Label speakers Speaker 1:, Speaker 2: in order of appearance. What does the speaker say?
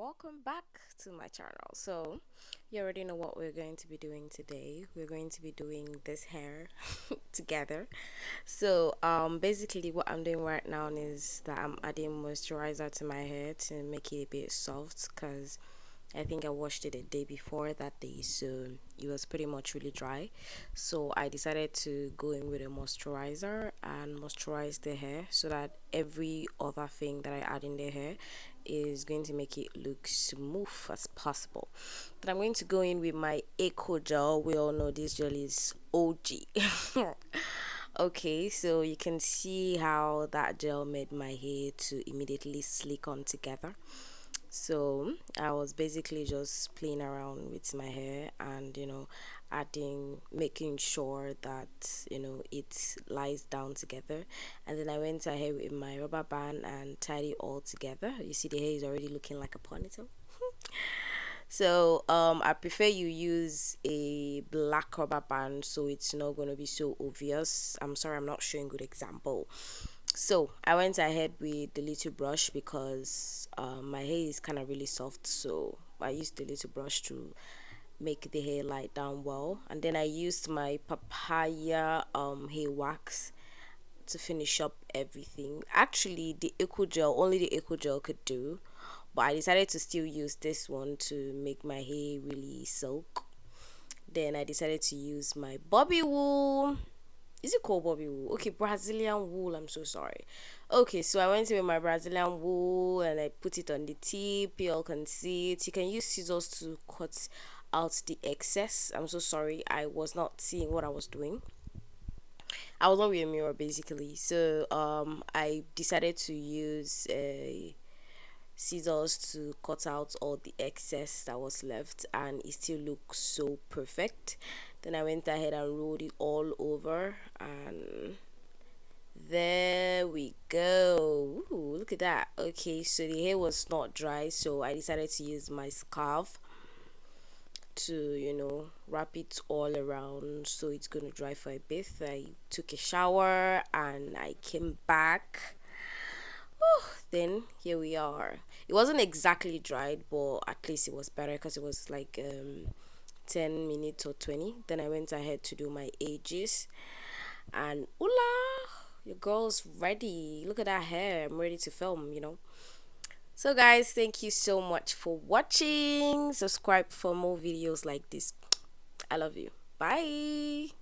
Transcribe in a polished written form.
Speaker 1: welcome back to my channel. So you already know what we're going to be doing today. We're going to be doing this hair together. So basically what I'm doing right now is that I'm adding moisturizer to my hair to make it a bit soft, because I think I washed it a day before that day, so it was pretty much really dry. So I decided to go in with a moisturizer and moisturize the hair so that every other thing that I add in the hair is going to make it look smooth as possible. But I'm going to go in with my Eco Gel. We all know this gel is OG. Okay, so you can see how that gel made my hair to immediately slick on together. So I was basically just playing around with my hair and adding, making sure that it lies down together. And then I went ahead with my rubber band and tied it all together. You see the hair is already looking like a ponytail. So I prefer you use a black rubber band so it's not going to be so obvious. I'm sorry, I'm not showing good example. So I went ahead with the little brush because my hair is kind of really soft, so I used the little brush to make the hair lie down well. And then I used my papaya hair wax to finish up everything. Actually, the eco gel, only the eco gel could do, but I decided to still use this one to make my hair really silk. Then I decided to use my bobby wool. Is it called bobby wool? Okay, Brazilian wool. I'm so sorry. Okay, so I went in with my Brazilian wool and I put it on the tip. You all can see it. You can use scissors to cut out the excess. I'm so sorry, I was not seeing what I was doing. I was not with a mirror basically. So I decided to use a scissors to cut out all the excess that was left, and it still looks so perfect. Then I went ahead and rolled it all over, and there we go. Ooh, look at that. Okay, so the hair was not dry, so I decided to use my scarf to wrap it all around so it's gonna dry for a bit. I took a shower and I came back. Then here we are. It wasn't exactly dried, but at least it was better because it was like 10 minutes or 20. Then I went ahead to do my edges, and hola, your girl's ready. Look at that hair. I'm ready to film. So guys, thank you so much for watching. Subscribe for more videos like this. I love you. Bye.